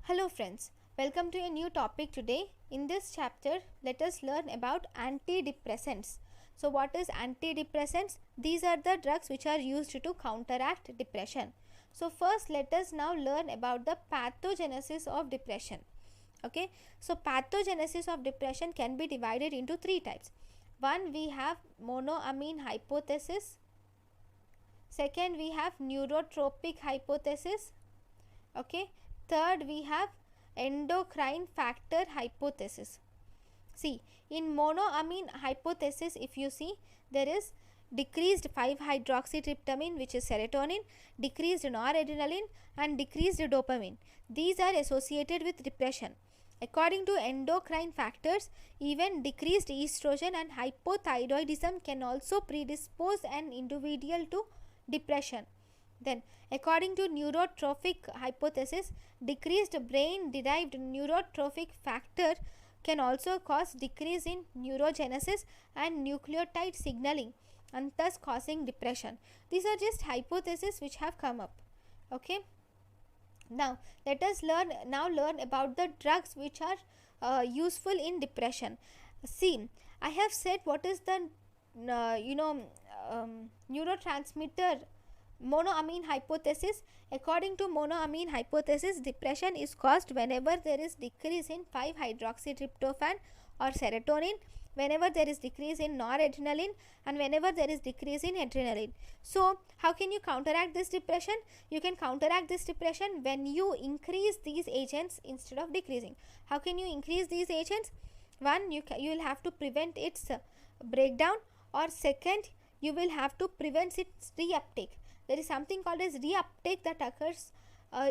Hello friends, welcome to a new topic today. In this chapter, let us learn about antidepressants. So what is antidepressants? These are the drugs which are used to counteract depression. So first let us now learn about the pathogenesis of depression. Okay, so pathogenesis of depression can be divided into three types. One, we have monoamine hypothesis. Second, we have neurotropic hypothesis. Okay, third, we have endocrine factor hypothesis. See, in monoamine hypothesis, if you see, there is decreased 5-hydroxytryptamine, which is serotonin, decreased noradrenaline, and decreased dopamine. These are associated with depression. According to endocrine factors, even decreased estrogen and hypothyroidism can also predispose an individual to depression. Then, according to neurotrophic hypothesis, decreased brain-derived neurotrophic factor can also cause decrease in neurogenesis and nucleotide signaling and thus causing depression. These are just hypotheses which have come up. Okay. Now, let us learn about the drugs which are useful in depression. See, I have said what is the neurotransmitter monoamine hypothesis. According to monoamine hypothesis, depression is caused whenever there is decrease in 5-hydroxytryptophan or serotonin, whenever there is decrease in noradrenaline, and whenever there is decrease in adrenaline. So how can you counteract this depression? You can counteract this depression when you increase these agents instead of decreasing. How can you increase these agents? One, you will have to prevent its breakdown, or second, you will have to prevent its reuptake. There is something called as reuptake that occurs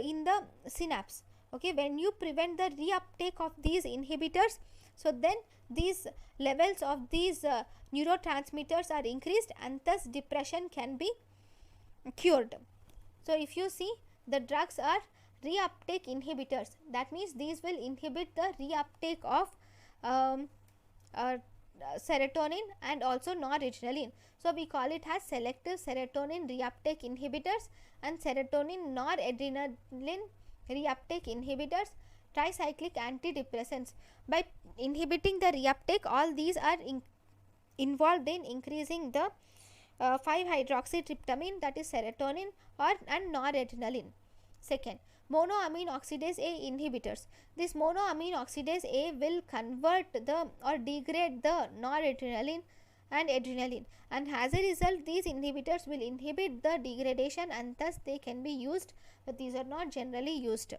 in the synapse. Okay, when you prevent the reuptake of these inhibitors, so then these levels of these neurotransmitters are increased and thus depression can be cured. So if you see, the drugs are reuptake inhibitors. That means these will inhibit the reuptake of serotonin and also noradrenaline. So we call it as selective serotonin reuptake inhibitors and serotonin noradrenaline reuptake inhibitors, tricyclic antidepressants. By inhibiting the reuptake, all these are involved in increasing the 5-hydroxytryptamine, that is serotonin and noradrenaline. Second, monoamine oxidase A inhibitors. This monoamine oxidase A will convert or degrade the noradrenaline and adrenaline, and as a result these inhibitors will inhibit the degradation and thus they can be used, but these are not generally used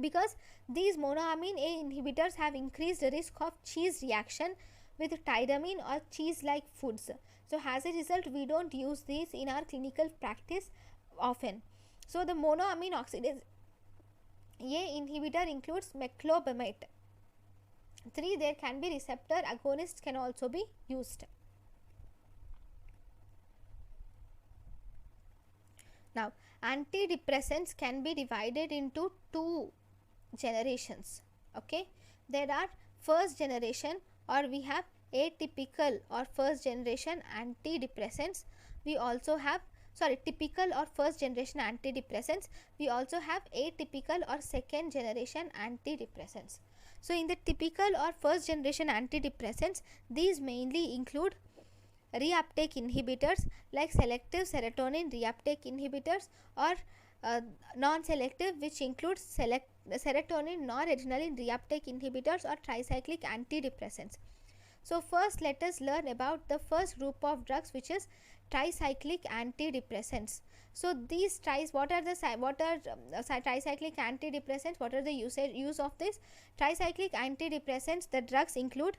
because these monoamine A inhibitors have increased risk of cheese reaction with tyramine or cheese like foods. So as a result we don't use these in our clinical practice often. So the monoamine oxidase A inhibitor includes meclobamate. 3. There can be receptor agonists can also be used. Now, antidepressants can be divided into two generations. Okay, there are first generation, or we have atypical or first generation antidepressants. We also have typical or first generation antidepressants. We also have atypical or second generation antidepressants. So in the typical or first generation antidepressants, these mainly include reuptake inhibitors like selective serotonin reuptake inhibitors, or non-selective, which includes serotonin noradrenaline reuptake inhibitors or tricyclic antidepressants. So first let us learn about the first group of drugs, which is tricyclic antidepressants. So these what are tricyclic antidepressants? What are the use of this? Tricyclic antidepressants, the drugs include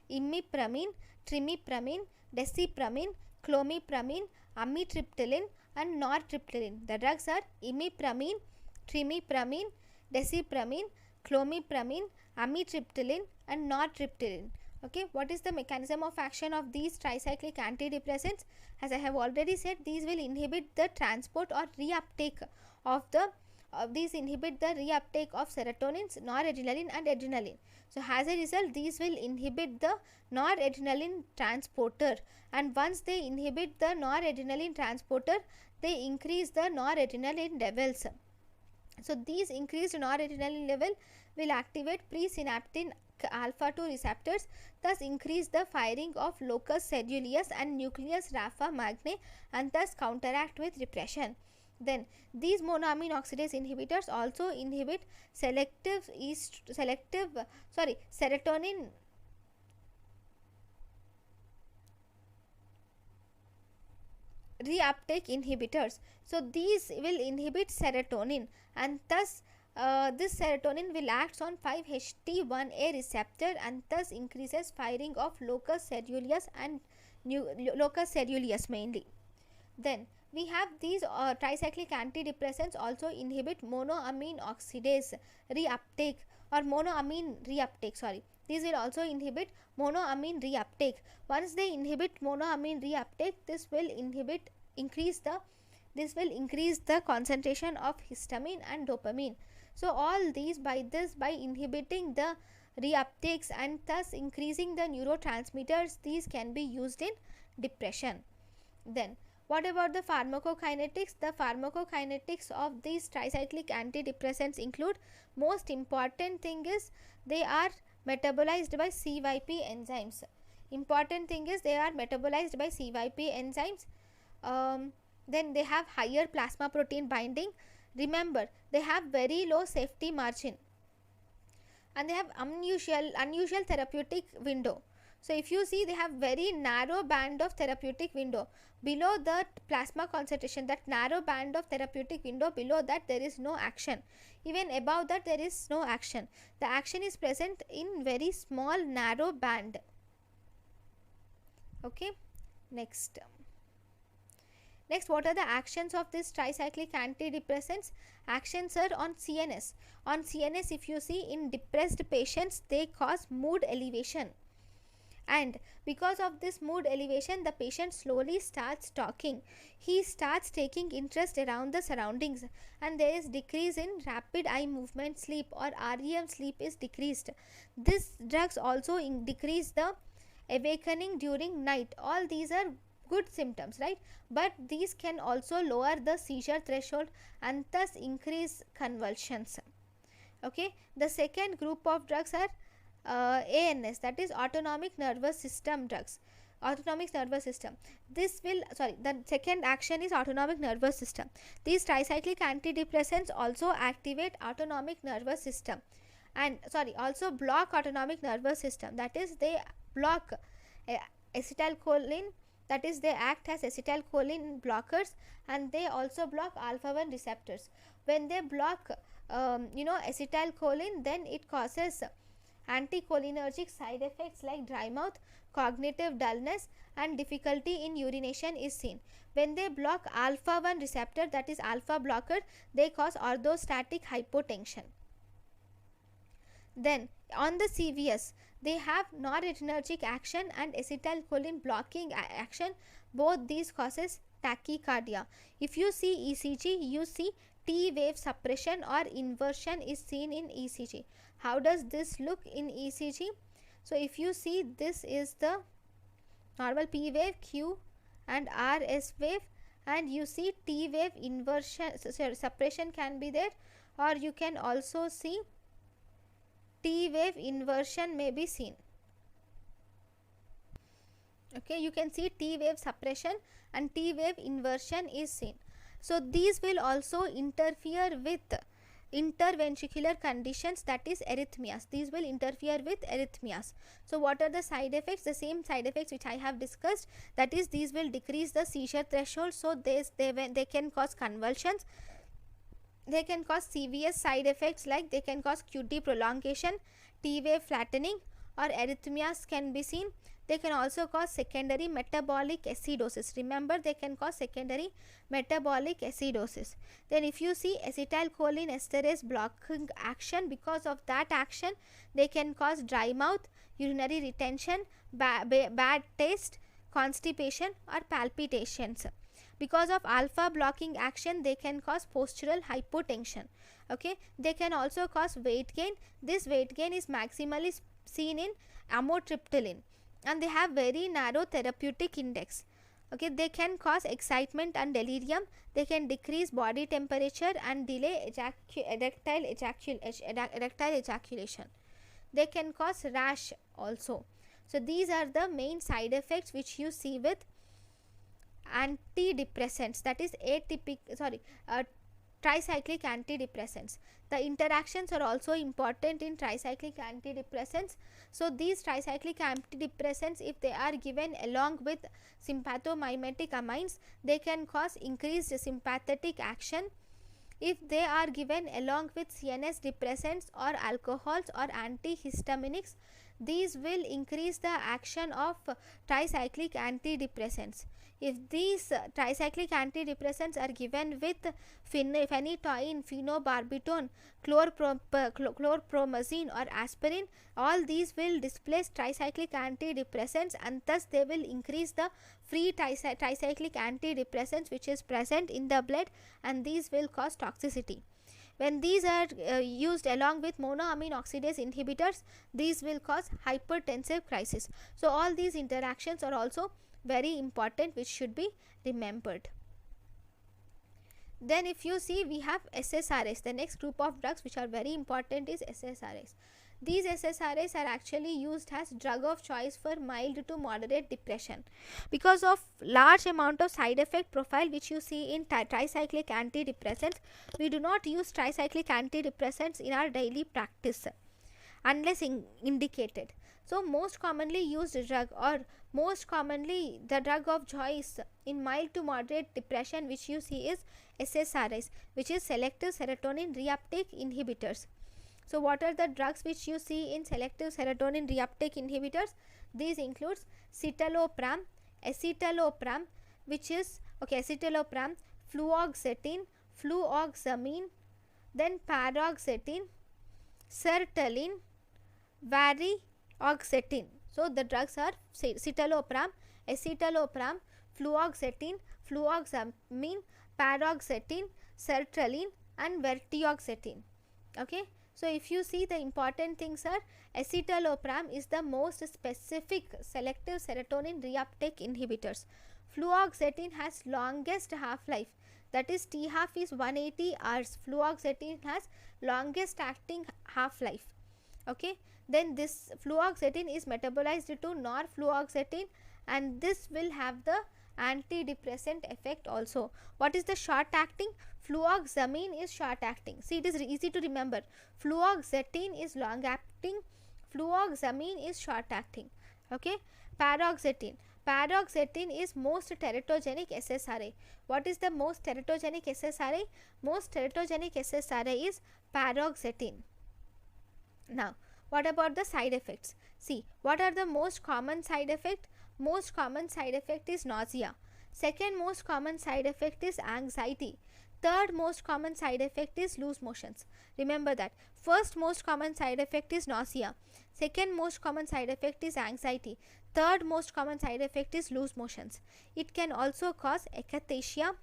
imipramine, trimipramine, desipramine, clomipramine, amitriptyline and nortriptyline. The drugs are imipramine, trimipramine, desipramine, clomipramine, amitriptyline and nortriptyline. Okay, what is the mechanism of action of these tricyclic antidepressants? As I have already said, these will inhibit the transport or reuptake of these inhibit the reuptake of serotonins, noradrenaline and adrenaline. So as a result, these will inhibit the noradrenaline transporter, and once they inhibit the noradrenaline transporter, they increase the noradrenaline levels. So these increased noradrenaline level will activate presynaptic alpha 2 receptors, thus increase the firing of locus coeruleus and nucleus rapha magnae, and thus counteract with repression. Then these monoamine oxidase inhibitors also inhibit serotonin reuptake inhibitors. So these will inhibit serotonin, and thus this serotonin will act on 5-HT1A receptor, and thus increases firing of locus coeruleus and locus coeruleus mainly. Then we have these tricyclic antidepressants also inhibit monoamine oxidase reuptake, or monoamine reuptake, sorry. These will also inhibit monoamine reuptake. Once they inhibit monoamine reuptake, this will increase the concentration of histamine and dopamine. So all these by inhibiting the reuptakes and thus increasing the neurotransmitters, these can be used in depression. Then what about the pharmacokinetics? The pharmacokinetics of these tricyclic antidepressants include, most important thing is they are metabolized by CYP enzymes. Important thing is they are metabolized by CYP enzymes. Then they have higher plasma protein binding. Remember, they have very low safety margin, and they have unusual therapeutic window. So if you see, they have very narrow band of therapeutic window. Below the plasma concentration, that narrow band of therapeutic window, below that there is no action. Even above that there is no action. The action is present in very small narrow band. Okay, next, what are the actions of this tricyclic antidepressants? Actions are on CNS. On CNS, if you see, in depressed patients, they cause mood elevation. And because of this mood elevation, the patient slowly starts talking. He starts taking interest around the surroundings, and there is decrease in rapid eye movement sleep, or REM sleep is decreased. These drugs also decrease the awakening during night. All these are good symptoms, right? But these can also lower the seizure threshold and thus increase convulsions. Okay, the second group of drugs are ANS, that is autonomic nervous system drugs. Autonomic nervous system, the second action is autonomic nervous system. These tricyclic antidepressants also activate autonomic nervous system, and also block autonomic nervous system, that is they block acetylcholine, that is they act as acetylcholine blockers, and they also block alpha 1 receptors. When they block acetylcholine, then it causes anticholinergic side effects like dry mouth, cognitive dullness, and difficulty in urination is seen. When they block alpha 1 receptor, that is alpha blocker, they cause orthostatic hypotension. Then on the CVS, they have noradrenergic action and acetylcholine blocking action. Both these causes tachycardia. If you see ECG, you see T wave suppression or inversion is seen in ECG. How does this look in ECG? So if you see, this is the normal P wave, Q and R S wave, and you see T wave inversion suppression can be there, or you can also see T wave inversion may be seen. Okay, you can see T wave suppression and T wave inversion is seen. So these will also interfere with interventricular conditions, that is arrhythmias. These will interfere with arrhythmias. So what are the side effects? The same side effects which I have discussed, that is these will decrease the seizure threshold, so they can cause convulsions. They can cause serious side effects like they can cause QT prolongation, T wave flattening, or arrhythmias can be seen. They can also cause secondary metabolic acidosis. Remember, they can cause secondary metabolic acidosis. Then if you see acetylcholine esterase blocking action, because of that action they can cause dry mouth, urinary retention, bad taste, constipation, or palpitations. Because of alpha blocking action, they can cause postural hypotension. Okay, they can also cause weight gain. This weight gain is maximally seen in amitriptyline, and they have very narrow therapeutic index. Okay, they can cause excitement and delirium. They can decrease body temperature and delay erectile ejaculation. They can cause rash also. So these are the main side effects which you see with antidepressants, that is tricyclic antidepressants. The interactions are also important in tricyclic antidepressants. So these tricyclic antidepressants, if they are given along with sympathomimetic amines, they can cause increased sympathetic action. If they are given along with CNS depressants or alcohols or antihistaminics, these will increase the action of tricyclic antidepressants. If these tricyclic antidepressants are given with phenytoin, phenobarbital, chlorpromazine or aspirin, all these will displace tricyclic antidepressants, and thus they will increase the free tricyclic antidepressants which is present in the blood, and these will cause toxicity. When these are used along with monoamine oxidase inhibitors, these will cause hypertensive crisis. So all these interactions are also very important, which should be remembered. Then if you see, we have SSRIs. The next group of drugs which are very important is SSRIs. These SSRIs are actually used as drug of choice for mild to moderate depression. Because of large amount of side effect profile which you see in tricyclic antidepressants, we do not use tricyclic antidepressants in our daily practice unless indicated. So most commonly used drug, or most commonly the drug of choice in mild to moderate depression which you see is SSRIs, which is selective serotonin reuptake inhibitors. So what are the drugs which you see in selective serotonin reuptake inhibitors? These includes citalopram, escitalopram, which is escitalopram, fluoxetine, fluoxamine, then paroxetine, sertraline, varioxetine. So the drugs are citalopram, escitalopram, fluoxetine, fluoxamine, paroxetine, sertraline and vertioxetine. Okay. So if you see, the important things are escitalopram is the most specific selective serotonin reuptake inhibitors. Fluoxetine has longest half-life, that is T half is 180 hours. Fluoxetine has longest acting half-life. Okay. Then this fluoxetine is metabolized to norfluoxetine, and this will have the antidepressant effect also. What is the short acting? Fluoxamine is short acting. See, it is easy to remember. Fluoxetine is long acting, fluoxamine is short acting. Okay. Paroxetine. Paroxetine is most teratogenic SSRI. What is the most teratogenic SSRI? Most teratogenic SSRI is paroxetine. Now, what about the side effects? See, what are the most common side effect? Most common side effect is nausea. Second most common side effect is anxiety. Third most common side effect is loose motions. Remember that. First most common side effect is nausea. Second most common side effect is anxiety. Third most common side effect is loose motions. It can also cause akathisia,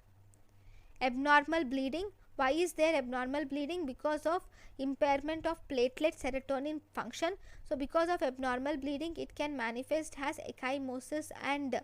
abnormal bleeding. Why is there abnormal bleeding? Because of impairment of platelet serotonin function. So because of abnormal bleeding, it can manifest as ecchymosis and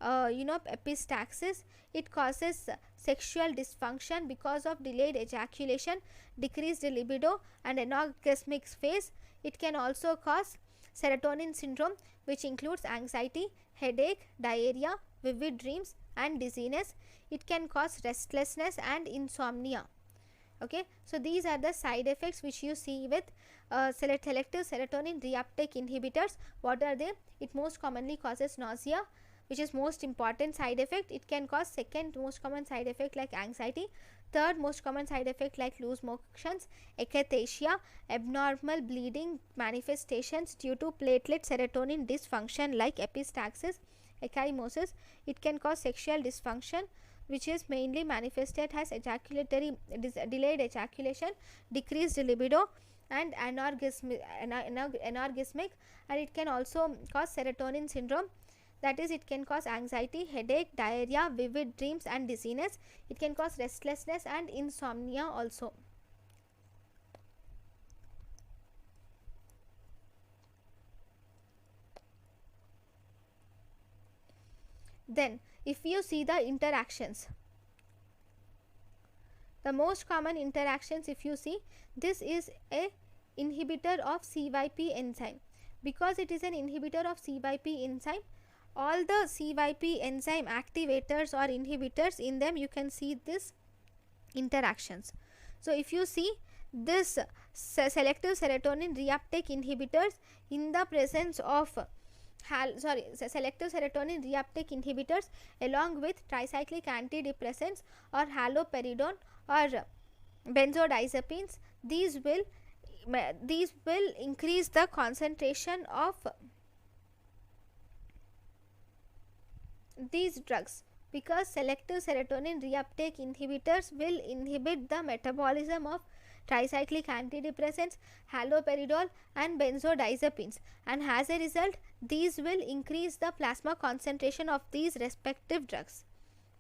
epistaxis. It causes sexual dysfunction because of delayed ejaculation, decreased libido and anorgasmic phase. It can also cause serotonin syndrome, which includes anxiety, headache, diarrhea, vivid dreams and dizziness. It can cause restlessness and insomnia. Okay. So these are the side effects which you see with selective serotonin reuptake inhibitors. What are they? It most commonly causes nausea, which is most important side effect. It can cause second most common side effect like anxiety, third most common side effect like loose motions, akathisia, abnormal bleeding manifestations due to platelet serotonin dysfunction like epistaxis, ecchymosis. It can cause sexual dysfunction, which is mainly manifested as delayed ejaculation, decreased libido and anorgasmic, and it can also cause serotonin syndrome. That is, it can cause anxiety, headache, diarrhea, vivid dreams and dizziness. It can cause restlessness and insomnia also. Then if you see the interactions, the most common interactions, if you see, this is a inhibitor of CYP enzyme. Because it is an inhibitor of CYP enzyme, all the CYP enzyme activators or inhibitors, in them you can see this interactions. So if you see this selective serotonin reuptake inhibitors in the presence of selective serotonin reuptake inhibitors along with tricyclic antidepressants or haloperidol or benzodiazepines, these will increase the concentration of these drugs, because selective serotonin reuptake inhibitors will inhibit the metabolism of tricyclic antidepressants, haloperidol and benzodiazepines, and as a result these will increase the plasma concentration of these respective drugs.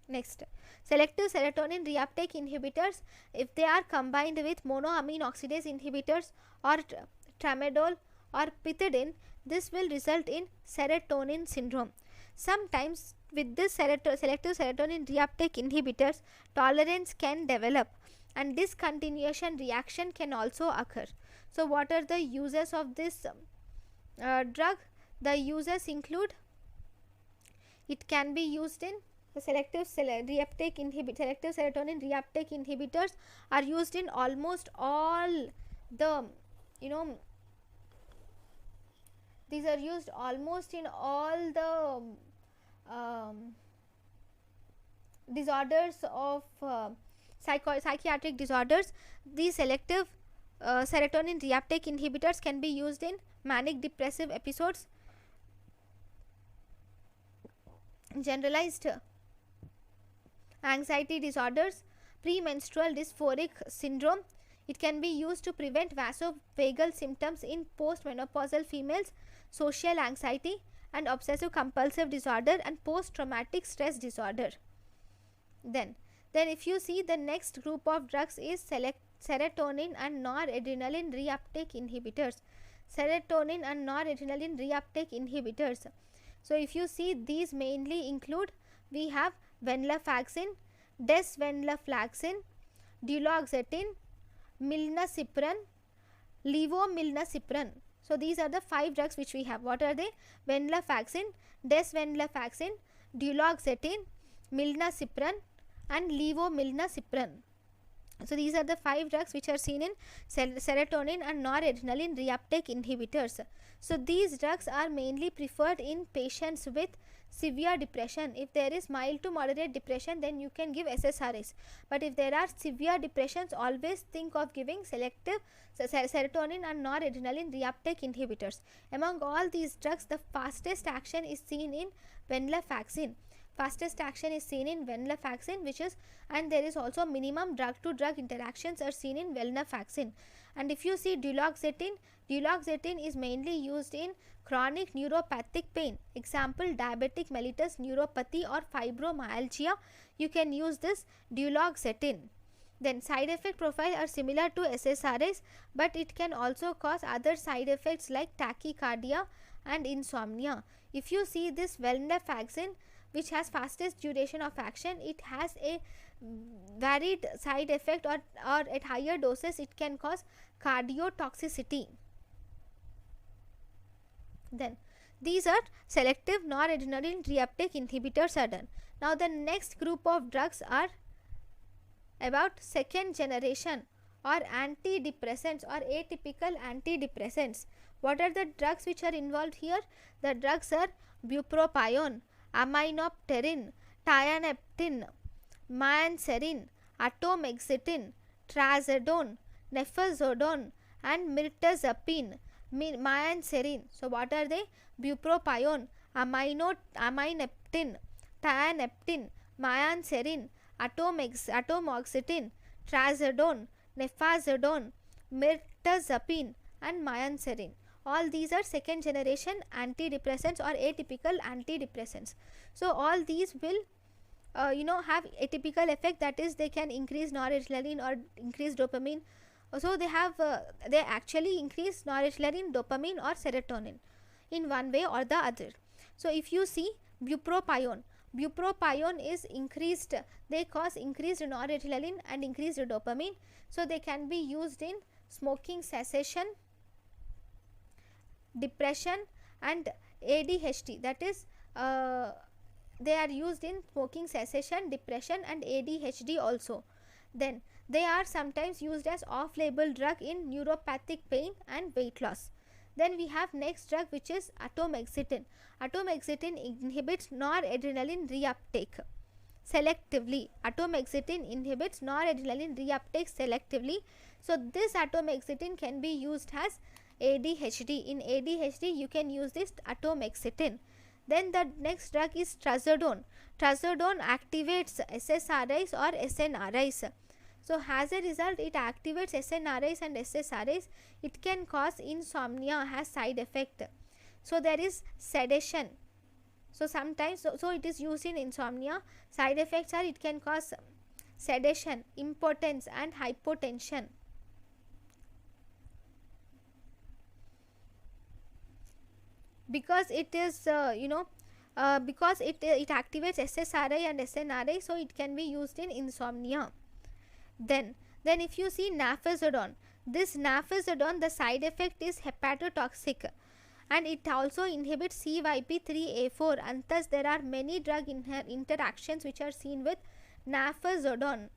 Next, selective serotonin reuptake inhibitors, if they are combined with monoamine oxidase inhibitors or tramadol or pethidine, this will result in serotonin syndrome. Sometimes with this selective serotonin reuptake inhibitors, tolerance can develop and discontinuation reaction can also occur. So what are the uses of this drug? The uses include, it can be used in the selective serotonin reuptake inhibitors are used in almost all the, these are used almost in all the disorders of psychiatric disorders. These selective serotonin reuptake inhibitors can be used in manic depressive episodes, generalized anxiety disorders, premenstrual dysphoric syndrome. It can be used to prevent vasovagal symptoms in postmenopausal females, social anxiety and obsessive compulsive disorder, and post traumatic stress disorder. Then if you see, the next group of drugs is serotonin and noradrenaline reuptake inhibitors. Serotonin and noradrenaline reuptake inhibitors. So if you see, these mainly include, we have venlafaxine, desvenlafaxine, duloxetine, milnacipran, levomilnacipran. So these are the 5 drugs which we have. What are they? Venlafaxine, desvenlafaxine, duloxetine, milnacipran and levomilnacipran. So these are the 5 drugs which are seen in serotonin and noradrenaline reuptake inhibitors. So these drugs are mainly preferred in patients with severe depression. If there is mild to moderate depression, then you can give SSRIs. But if there are severe depressions, always think of giving selective serotonin and noradrenaline reuptake inhibitors. Among all these drugs, the fastest action is seen in venlafaxine. Fastest action is seen in venlafaxine, which is, and there is also minimum drug to drug interactions are seen in venlafaxine. And if you see duloxetine is mainly used in chronic neuropathic pain. Example, diabetic mellitus neuropathy or fibromyalgia. You can use this duloxetine. Then side effect profile are similar to SSRIs, but it can also cause other side effects like tachycardia and insomnia. If you see this venlafaxine, which has fastest duration of action, it has a varied side effect, or at higher doses it can cause cardiotoxicity. Then these are selective noradrenaline reuptake inhibitors are done. Now the next group of drugs are about second generation or antidepressants or atypical antidepressants. What are the drugs which are involved here? The drugs are bupropion, aminopterin, tianeptine, mianserin, atomoxetine, trazodone, nefazodone and mirtazapine, mianserin. So what are they? Bupropion, aminopterin, tianeptine, mianserin, atomoxetine, trazodone, nefazodone, mirtazapine and mianserin. All these are second generation antidepressants or atypical antidepressants. So all these will have atypical effect, that is they can increase noradrenaline or increase dopamine. So they actually increase noradrenaline, dopamine or serotonin in one way or the other. So if you see bupropion Bupropion is increased, they cause increased noradrenaline and increased dopamine. So they can be used in smoking cessation, depression and ADHD, that is they are used in smoking cessation, depression and ADHD also. Then they are sometimes used as off-label drug in neuropathic pain and weight loss. Then we have next drug, which is atomoxetine. Atomoxetine inhibits noradrenaline reuptake selectively. Atomoxetine inhibits noradrenaline reuptake selectively. So this atomoxetine can be used as ADHD. In ADHD you can use this atomoxetine. Then the next drug is trazodone. Trazodone activates SSRIs or SNRIs. So as a result, it activates SNRIs and SSRIs. It can cause insomnia, has side effect. So there is sedation. So sometimes, so it is used in insomnia. Side effects are, it can cause sedation, impotence and hypotension. Because it is because it activates SSRI and SNRI, so it can be used in insomnia. Then if you see nafazodone, this nafazodone, the side effect is hepatotoxic and it also inhibits CYP3A4, and thus there are many drug interactions which are seen with nafazodone.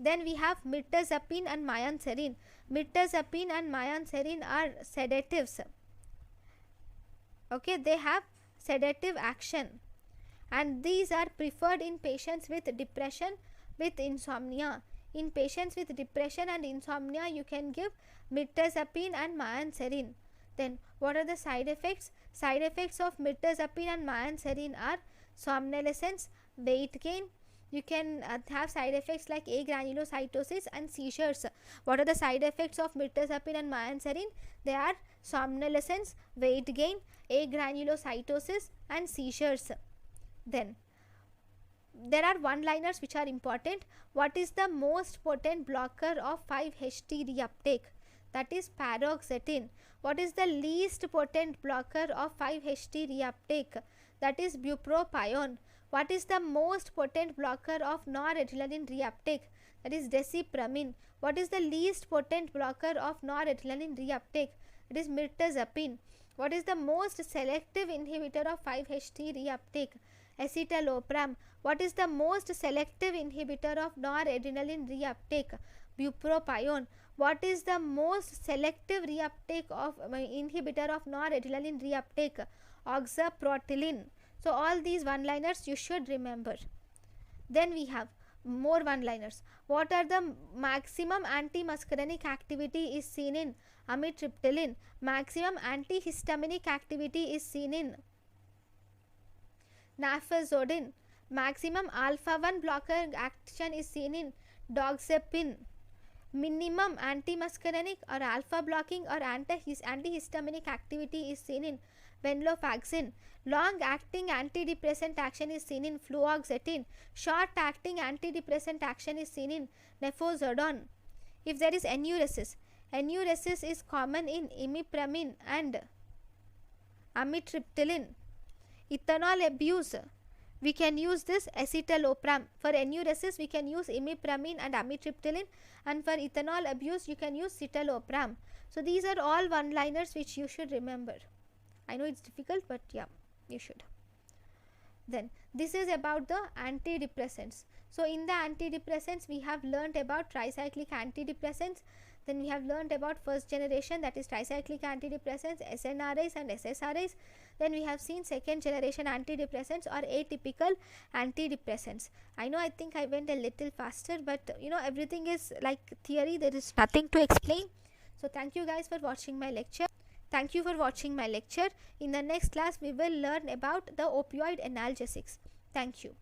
Then we have mirtazapine and myoserine. Mirtazapine and myoserine are sedatives. Okay, they have sedative action and these are preferred in patients with depression, with insomnia. In patients with depression and insomnia, you can give mirtazapine and myoserine. Then what are the side effects? Side effects of mirtazapine and myoserine are somnolence, weight gain. You can have side effects like agranulocytosis and seizures. What are the side effects of mirtazapine and myoserine? They are somnolence, weight gain, agranulocytosis and seizures. Then there are one-liners which are important. What is the most potent blocker of 5-HT reuptake? That is paroxetine. What is the least potent blocker of 5-HT reuptake? That is bupropion. What is the most potent blocker of noradrenaline reuptake? That is desipramine. What is the least potent blocker of noradrenaline reuptake? It is mirtazapine. What is the most selective inhibitor of 5-HT reuptake? Escitalopram. What is the most selective inhibitor of noradrenaline reuptake? Bupropion. What is the most selective reuptake of inhibitor of noradrenaline reuptake? Oxaprotilin. So all these one-liners you should remember. Then we have more one-liners. What are the maximum antimuscarinic activity is seen in? Amitriptyline. Maximum antihistaminic activity is seen in nafazodine. Maximum alpha-1 blocker action is seen in doxepin. Minimum antimuscarinic or alpha blocking or antihistaminic activity is seen in venlafaxine. Long-acting antidepressant action is seen in fluoxetine. Short-acting antidepressant action is seen in nefozodone. If there is enuresis, enuresis is common in imipramine and amitriptyline. Ethanol abuse, we can use this escitalopram. For enuresis, we can use imipramine and amitriptyline, and for ethanol abuse, you can use citalopram. So these are all one-liners which you should remember. I know it's difficult, but yeah, you should. Then this is about the antidepressants. So in the antidepressants, we have learnt about tricyclic antidepressants. Then we have learnt about first generation, that is tricyclic antidepressants, SNRIs and SSRIs. Then we have seen second generation antidepressants or atypical antidepressants. I know, I think I went a little faster, but everything is like theory, there is nothing to explain. So thank you guys for watching my lecture. Thank you for watching my lecture. In the next class, we will learn about the opioid analgesics. Thank you.